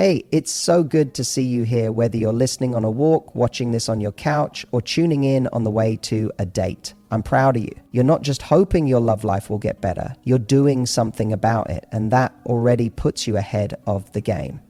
Hey, it's so good to see you here, whether you're listening on a walk, watching this on your couch, or tuning in on the way to a date. I'm proud of you. You're not just hoping your love life will get better, you're doing something about it, and that already puts you ahead of the game.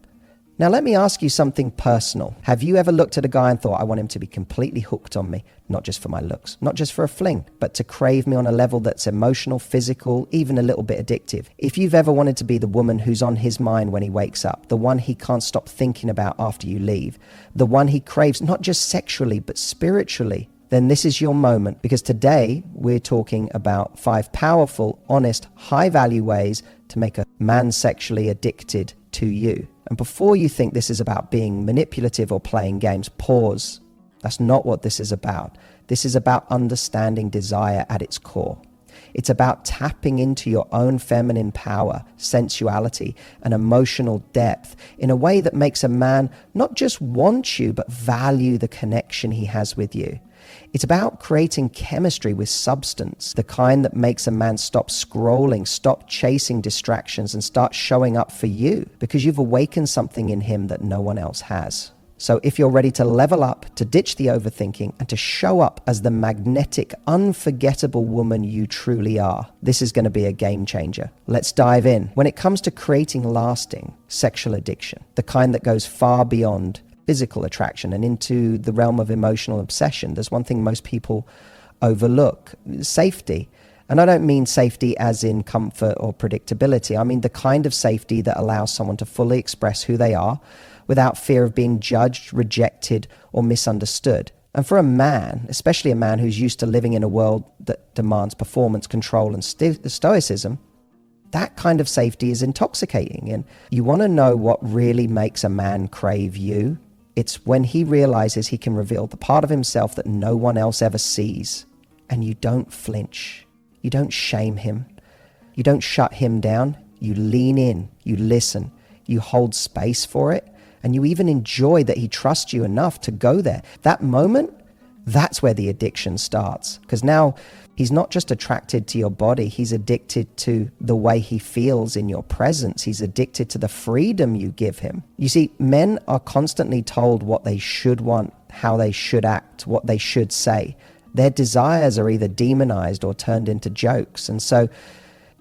Now let me ask you something personal. Have you ever looked at a guy and thought, I want him to be completely hooked on me, not just for my looks, not just for a fling, but to crave me on a level that's emotional, physical, even a little bit addictive? If you've ever wanted to be the woman who's on his mind when he wakes up, the one he can't stop thinking about after you leave, the one he craves not just sexually, but spiritually, then this is your moment, because today we're talking about 5 powerful, honest, high-value ways to make a man sexually addicted to you. And before you think this is about being manipulative or playing games, pause. That's not what this is about. This is about understanding desire at its core. It's about tapping into your own feminine power, sensuality, and emotional depth in a way that makes a man not just want you, but value the connection he has with you. It's about creating chemistry with substance, the kind that makes a man stop scrolling, stop chasing distractions, and start showing up for you, because you've awakened something in him that no one else has. So if you're ready to level up, to ditch the overthinking, and to show up as the magnetic, unforgettable woman you truly are, this is going to be a game changer. Let's dive in. When it comes to creating lasting sexual addiction, the kind that goes far beyond physical attraction and into the realm of emotional obsession, there's one thing most people overlook: safety. And I don't mean safety as in comfort or predictability. I mean the kind of safety that allows someone to fully express who they are without fear of being judged, rejected, or misunderstood. And for a man, especially a man who's used to living in a world that demands performance, control, and stoicism, that kind of safety is intoxicating. And you want to know what really makes a man crave you? It's when he realizes he can reveal the part of himself that no one else ever sees. And you don't flinch. You don't shame him. You don't shut him down. You lean in. You listen. You hold space for it. And you even enjoy that he trusts you enough to go there. That moment, that's where the addiction starts. Because now he's not just attracted to your body, he's addicted to the way he feels in your presence. He's addicted to the freedom you give him. You see, men are constantly told what they should want, how they should act, what they should say. Their desires are either demonized or turned into jokes. And so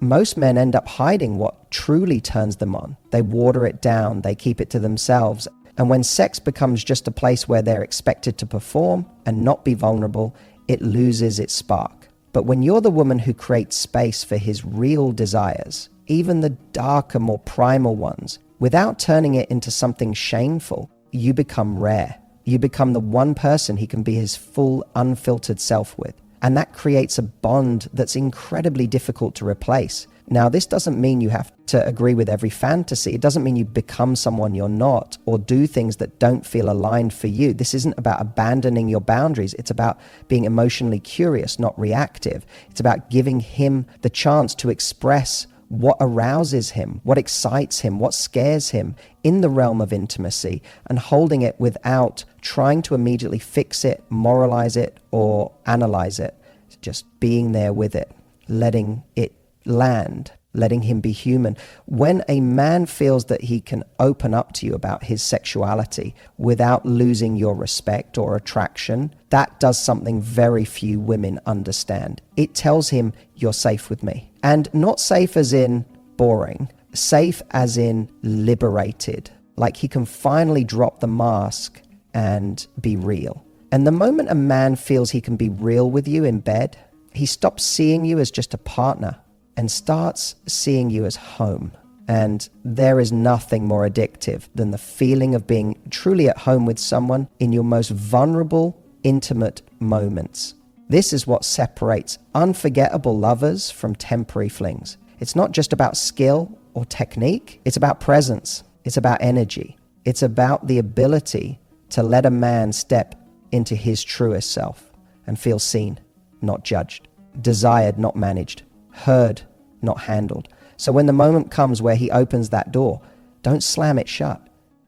most men end up hiding what truly turns them on. They water it down, they keep it to themselves. And when sex becomes just a place where they're expected to perform and not be vulnerable, it loses its spark. But when you're the woman who creates space for his real desires, even the darker, more primal ones, without turning it into something shameful, you become rare. You become the one person he can be his full, unfiltered self with. And that creates a bond that's incredibly difficult to replace. Now, this doesn't mean you have to agree with every fantasy. It doesn't mean you become someone you're not or do things that don't feel aligned for you. This isn't about abandoning your boundaries. It's about being emotionally curious, not reactive. It's about giving him the chance to express what arouses him, what excites him, what scares him in the realm of intimacy, and holding it without trying to immediately fix it, moralize it, or analyze it. Just being there with it, letting it land, letting him be human. When a man feels that he can open up to you about his sexuality without losing your respect or attraction, that does something very few women understand. It tells him, you're safe with me. And not safe as in boring, safe as in liberated. Like he can finally drop the mask and be real. And the moment a man feels he can be real with you in bed, he stops seeing you as just a partner and starts seeing you as home. And there is nothing more addictive than the feeling of being truly at home with someone in your most vulnerable, intimate moments. This is what separates unforgettable lovers from temporary flings. It's not just about skill or technique. It's about presence. It's about energy. It's about the ability to let a man step into his truest self and feel seen, not judged, desired, not managed, heard, not handled. So when the moment comes where he opens that door, don't slam it shut.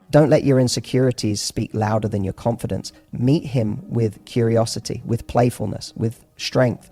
Don't let your insecurities speak louder than your confidence. Meet him with curiosity, with playfulness, with strength.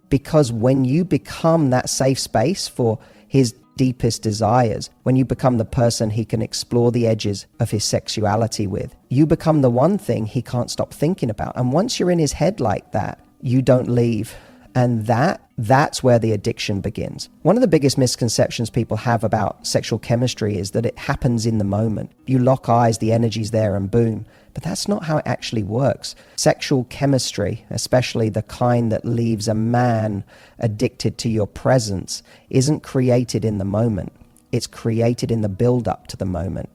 Because when you become that safe space for his deepest desires, when you become the person he can explore the edges of his sexuality with, you become the one thing he can't stop thinking about. And once you're in his head like that, you don't leave. And that's where the addiction begins. One of the biggest misconceptions people have about sexual chemistry is that it happens in the moment. You lock eyes, the energy's there, and boom. But that's not how it actually works. Sexual chemistry, especially the kind that leaves a man addicted to your presence, isn't created in the moment. It's created in the build-up to the moment.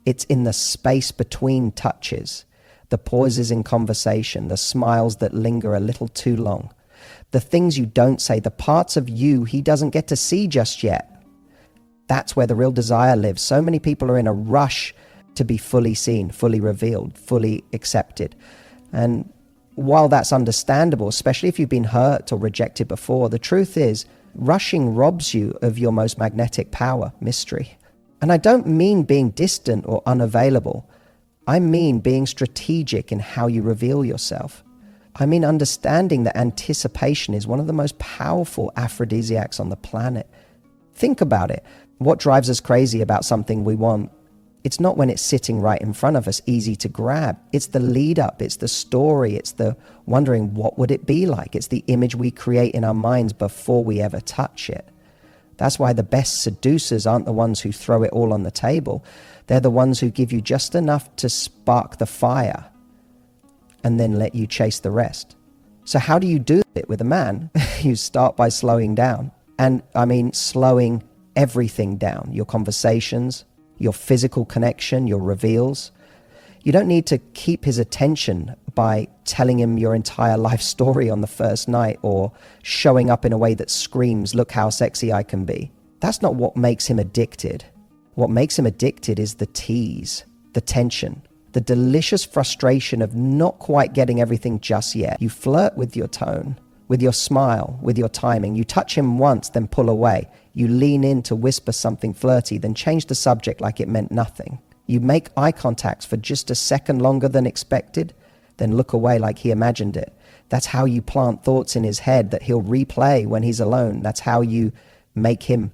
It's in the space between touches, the pauses in conversation, the smiles that linger a little too long, the things you don't say, the parts of you he doesn't get to see just yet. That's where the real desire lives. So many people are in a rush to be fully seen, fully revealed, fully accepted. And while that's understandable, especially if you've been hurt or rejected before, the truth is, rushing robs you of your most magnetic power, mystery. And I don't mean being distant or unavailable. I mean being strategic in how you reveal yourself. I mean understanding that anticipation is one of the most powerful aphrodisiacs on the planet. Think about it. What drives us crazy about something we want? It's not when it's sitting right in front of us, easy to grab. It's the lead up, it's the story, it's the wondering what would it be like. It's the image we create in our minds before we ever touch it. That's why the best seducers aren't the ones who throw it all on the table. They're the ones who give you just enough to spark the fire and then let you chase the rest. So how do you do it with a man? You start by slowing down. And I mean slowing everything down. Your conversations, your physical connection, your reveals. You don't need to keep his attention by telling him your entire life story on the first night or showing up in a way that screams, look how sexy I can be. That's not what makes him addicted. What makes him addicted is the tease, the tension, the delicious frustration of not quite getting everything just yet. You flirt with your tone, with your smile, with your timing. You touch him once, then pull away. You lean in to whisper something flirty, then change the subject like it meant nothing. You make eye contacts for just a second longer than expected, then look away like he imagined it. That's how you plant thoughts in his head that he'll replay when he's alone. That's how you make him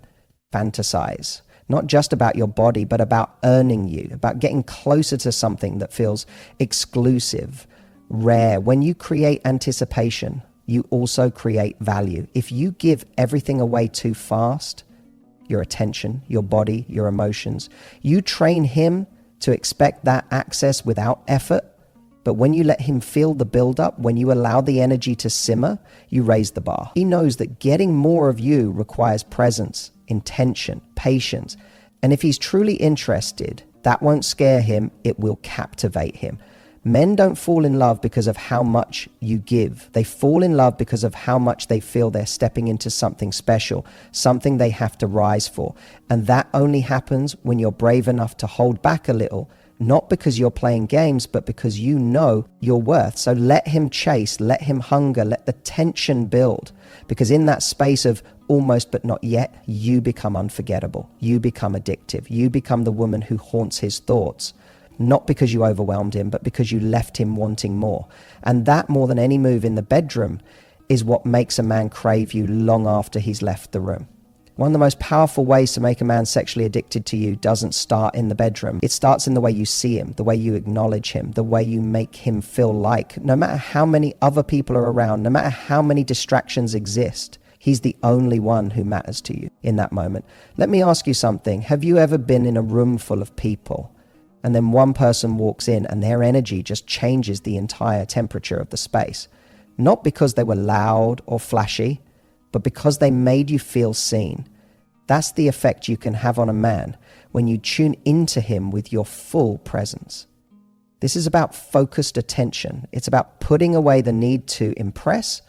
fantasize. Not just about your body, but about earning you, about getting closer to something that feels exclusive, rare. When you create anticipation, you also create value. If you give everything away too fast, your attention, your body, your emotions, you train him to expect that access without effort. But when you let him feel the buildup, when you allow the energy to simmer, you raise the bar. He knows that getting more of you requires presence, intention, patience. And if he's truly interested, that won't scare him, it will captivate him. Men don't fall in love because of how much you give. They fall in love because of how much they feel they're stepping into something special, something they have to rise for. And that only happens when you're brave enough to hold back a little, not because you're playing games, but because you know your worth. So let him chase, let him hunger, let the tension build. Because in that space of almost but not yet, you become unforgettable. You become addictive. You become the woman who haunts his thoughts. Not because you overwhelmed him, but because you left him wanting more. And that, more than any move in the bedroom, is what makes a man crave you long after he's left the room. One of the most powerful ways to make a man sexually addicted to you doesn't start in the bedroom. It starts in the way you see him, the way you acknowledge him, the way you make him feel like, no matter how many other people are around, no matter how many distractions exist, he's the only one who matters to you in that moment. Let me ask you something. Have you ever been in a room full of people and then one person walks in and their energy just changes the entire temperature of the space? Not because they were loud or flashy, but because they made you feel seen. That's the effect you can have on a man when you tune into him with your full presence. This is about focused attention. It's about putting away the need to impress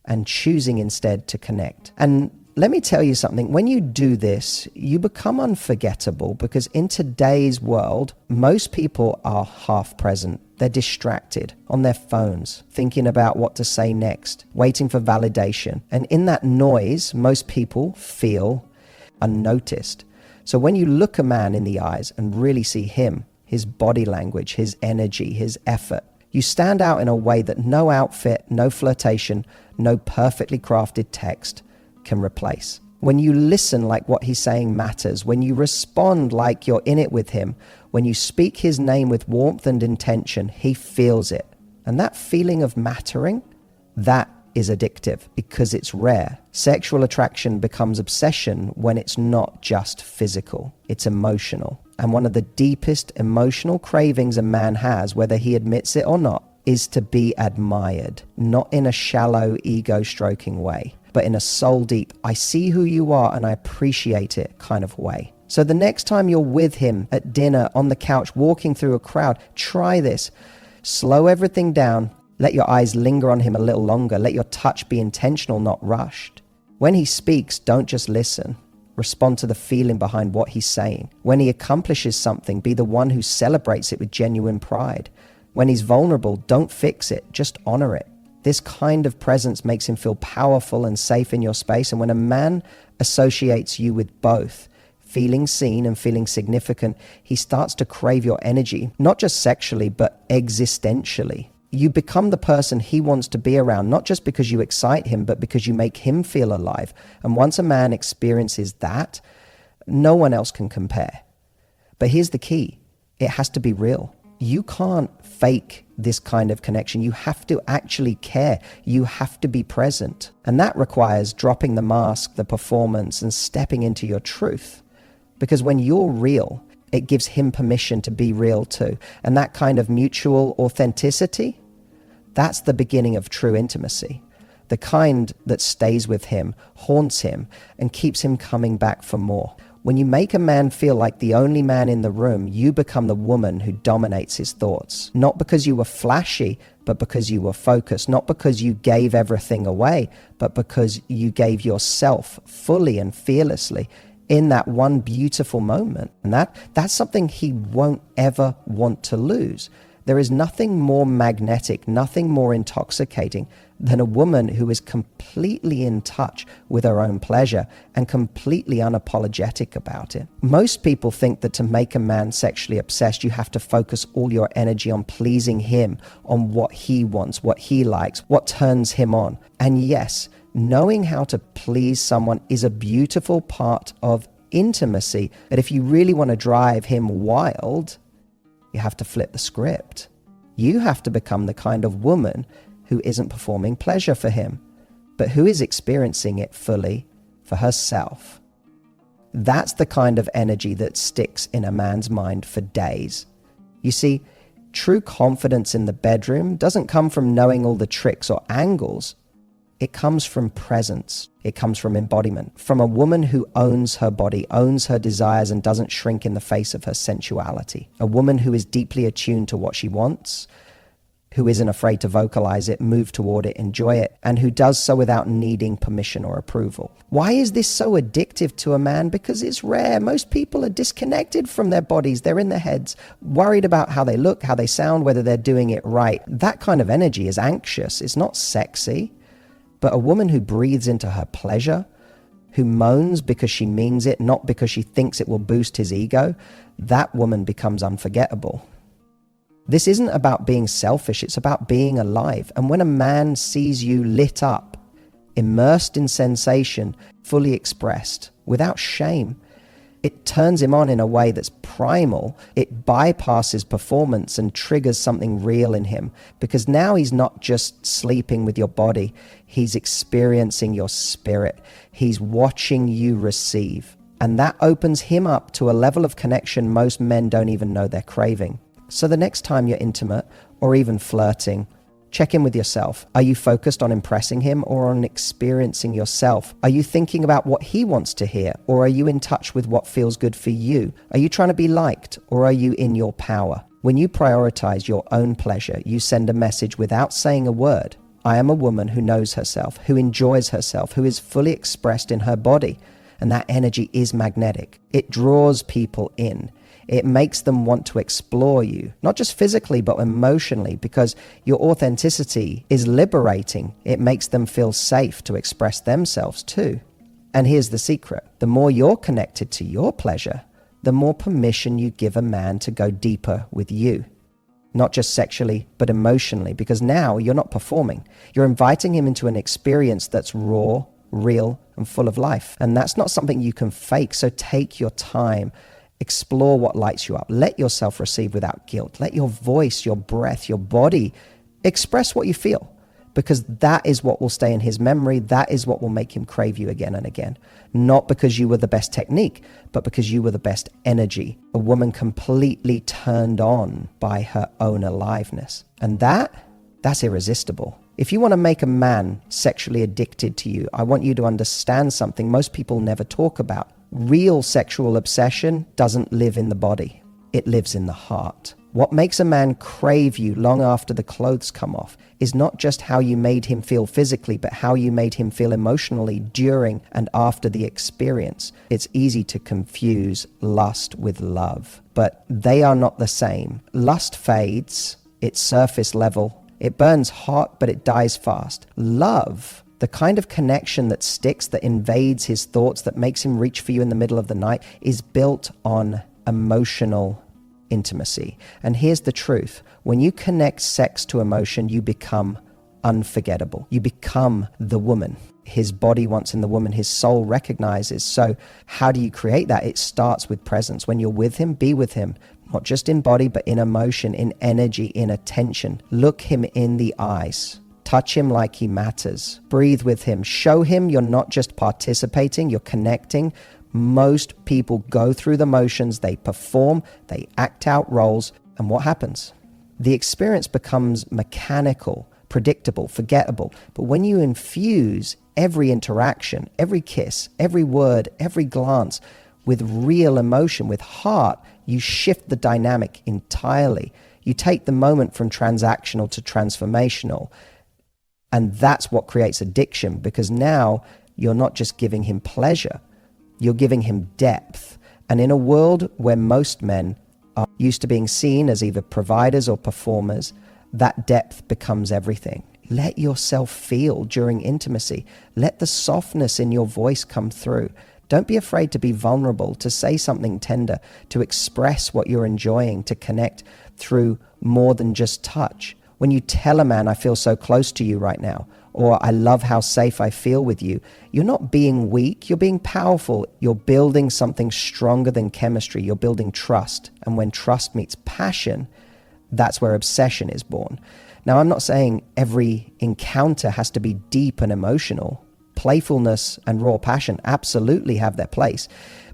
and choosing instead to connect. And let me tell you something, when you do this, you become unforgettable because in today's world, most people are half present. They're distracted on their phones, thinking about what to say next, waiting for validation. And in that noise, most people feel unnoticed. So when you look a man in the eyes and really see him, his body language, his energy, his effort, you stand out in a way that no outfit, no flirtation, no perfectly crafted text can replace. When you listen like what he's saying matters, when you respond like you're in it with him, when you speak his name with warmth and intention, he feels it. And that feeling of mattering, that is addictive because it's rare. Sexual attraction becomes obsession when it's not just physical, it's emotional. And one of the deepest emotional cravings a man has, whether he admits it or not, is to be admired, not in a shallow, ego-stroking way, but in a soul-deep, I see who you are and I appreciate it kind of way. So the next time you're with him at dinner, on the couch, walking through a crowd, try this. Slow everything down. Let your eyes linger on him a little longer. Let your touch be intentional, not rushed. When he speaks, don't just listen. Respond to the feeling behind what he's saying. When he accomplishes something, be the one who celebrates it with genuine pride. When he's vulnerable, don't fix it, just honor it. This kind of presence makes him feel powerful and safe in your space. And when a man associates you with both, feeling seen and feeling significant, he starts to crave your energy, not just sexually, but existentially. You become the person he wants to be around, not just because you excite him, but because you make him feel alive. And once a man experiences that, no one else can compare. But here's the key. It has to be real. You can't fake this kind of connection. You have to actually care. You have to be present. And that requires dropping the mask, the performance, and stepping into your truth. Because when you're real, it gives him permission to be real too. And that kind of mutual authenticity, that's the beginning of true intimacy. The kind that stays with him, haunts him, and keeps him coming back for more. When you make a man feel like the only man in the room, you become the woman who dominates his thoughts. Not because you were flashy, but because you were focused. Not because you gave everything away, but because you gave yourself fully and fearlessly in that one beautiful moment. And that's something he won't ever want to lose. There is nothing more magnetic, nothing more intoxicating than a woman who is completely in touch with her own pleasure and completely unapologetic about it. Most people think that to make a man sexually obsessed, you have to focus all your energy on pleasing him, on what he wants, what he likes, what turns him on. And yes, knowing how to please someone is a beautiful part of intimacy. But if you really want to drive him wild, you have to flip the script. You have to become the kind of woman who isn't performing pleasure for him, but who is experiencing it fully for herself. That's the kind of energy that sticks in a man's mind for days. You see, true confidence in the bedroom doesn't come from knowing all the tricks or angles. It comes from presence. It comes from embodiment, from a woman who owns her body, owns her desires, and doesn't shrink in the face of her sensuality. A woman who is deeply attuned to what she wants, who isn't afraid to vocalize it, move toward it, enjoy it, and who does so without needing permission or approval. Why is this so addictive to a man? Because it's rare. Most people are disconnected from their bodies. They're in their heads, worried about how they look, how they sound, whether they're doing it right. That kind of energy is anxious. It's not sexy. But a woman who breathes into her pleasure, who moans because she means it, not because she thinks it will boost his ego, that woman becomes unforgettable. This isn't about being selfish, it's about being alive. And when a man sees you lit up, immersed in sensation, fully expressed, without shame, it turns him on in a way that's primal. It bypasses performance and triggers something real in him. Because now he's not just sleeping with your body, he's experiencing your spirit. He's watching you receive. And that opens him up to a level of connection most men don't even know they're craving. So the next time you're intimate or even flirting, check in with yourself. Are you focused on impressing him or on experiencing yourself? Are you thinking about what he wants to hear, or are you in touch with what feels good for you? Are you trying to be liked, or are you in your power? When you prioritize your own pleasure, you send a message without saying a word. I am a woman who knows herself, who enjoys herself, who is fully expressed in her body. And that energy is magnetic. It draws people in. It makes them want to explore you, not just physically, but emotionally, because your authenticity is liberating. It makes them feel safe to express themselves too. And here's the secret. The more you're connected to your pleasure, the more permission you give a man to go deeper with you. Not just sexually, but emotionally, because now you're not performing. You're inviting him into an experience that's raw, real, and full of life. And that's not something you can fake. So take your time, explore what lights you up, let yourself receive without guilt, let your voice, your breath, your body express what you feel, because that is what will stay in his memory. That is what will make him crave you again and again. Not because you were the best technique, but because you were the best energy. A woman completely turned on by her own aliveness. And that's irresistible. If you want to make a man sexually addicted to you, I want you to understand something most people never talk about. Real sexual obsession doesn't live in the body. It lives in the heart. What makes a man crave you long after the clothes come off is not just how you made him feel physically, but how you made him feel emotionally during and after the experience. It's easy to confuse lust with love, but they are not the same. Lust fades, it's surface level. It burns hot, but it dies fast. Love, the kind of connection that sticks, that invades his thoughts, that makes him reach for you in the middle of the night, is built on emotional intimacy. And here's the truth. When you connect sex to emotion, you become unforgettable. You become the woman his body wants in the woman his soul recognizes. So how do you create that? It starts with presence. When you're with him, be with him, not just in body, but in emotion, in energy, in attention. Look him in the eyes. Touch him like he matters. Breathe with him. Show him you're not just participating, you're connecting. Most people go through the motions, they perform, they act out roles, and what happens? The experience becomes mechanical, predictable, forgettable. But when you infuse every interaction, every kiss, every word, every glance with real emotion, with heart, you shift the dynamic entirely. You take the moment from transactional to transformational. And that's what creates addiction, because now you're not just giving him pleasure, you're giving him depth. And in a world where most men are used to being seen as either providers or performers, that depth becomes everything. Let yourself feel during intimacy. Let the softness in your voice come through. Don't be afraid to be vulnerable, to say something tender, to express what you're enjoying, to connect through more than just touch. When you tell a man, I feel so close to you right now, or I love how safe I feel with you, you're not being weak, you're being powerful. You're building something stronger than chemistry. You're building trust. And when trust meets passion, that's where obsession is born. Now, I'm not saying every encounter has to be deep and emotional. Playfulness and raw passion absolutely have their place,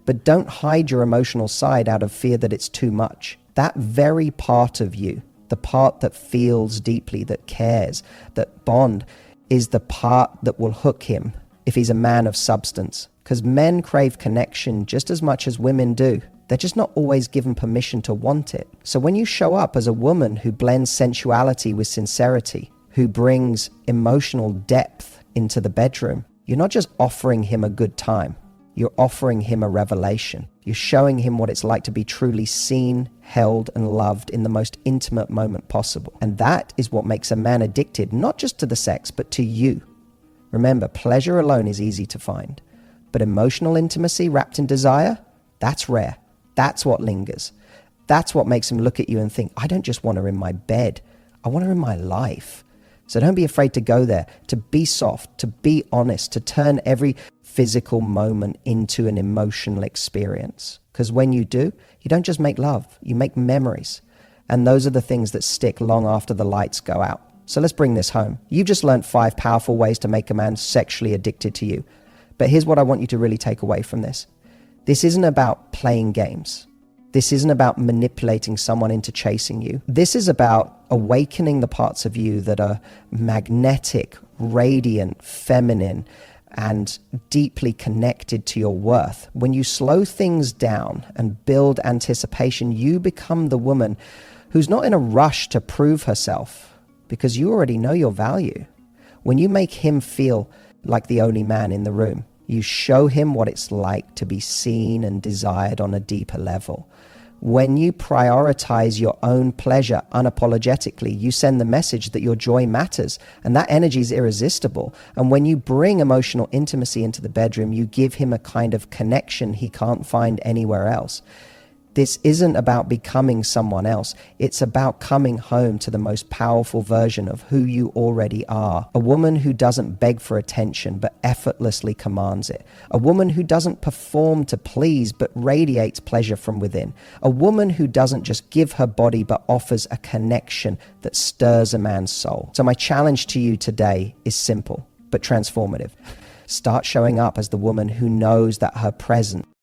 but don't hide your emotional side out of fear that it's too much. That very part of you, the part that feels deeply, that cares, that bond, is the part that will hook him if he's a man of substance. Because men crave connection just as much as women do. They're just not always given permission to want it. So when you show up as a woman who blends sensuality with sincerity, who brings emotional depth into the bedroom, you're not just offering him a good time. You're offering him a revelation. You're showing him what it's like to be truly seen, held, and loved in the most intimate moment possible. And that is what makes a man addicted, not just to the sex, but to you. Remember, pleasure alone is easy to find, but emotional intimacy wrapped in desire, that's rare. That's what lingers. That's what makes him look at you and think, I don't just want her in my bed. I want her in my life. So don't be afraid to go there, to be soft, to be honest, to turn every physical moment into an emotional experience. Because when you do, you don't just make love, you make memories. And those are the things that stick long after the lights go out. So let's bring this home. You've just learned 5 powerful ways to make a man sexually addicted to you. But here's what I want you to really take away from this. This isn't about playing games. This isn't about manipulating someone into chasing you. This is about awakening the parts of you that are magnetic, radiant, feminine, and deeply connected to your worth. When you slow things down and build anticipation, you become the woman who's not in a rush to prove herself, because you already know your value. When you make him feel like the only man in the room, you show him what it's like to be seen and desired on a deeper level. When you prioritize your own pleasure unapologetically, you send the message that your joy matters, and that energy is irresistible. And when you bring emotional intimacy into the bedroom, you give him a kind of connection he can't find anywhere else. This isn't about becoming someone else. It's about coming home to the most powerful version of who you already are. A woman who doesn't beg for attention but effortlessly commands it. A woman who doesn't perform to please but radiates pleasure from within. A woman who doesn't just give her body but offers a connection that stirs a man's soul. So my challenge to you today is simple but transformative. Start showing up as the woman who knows that her presence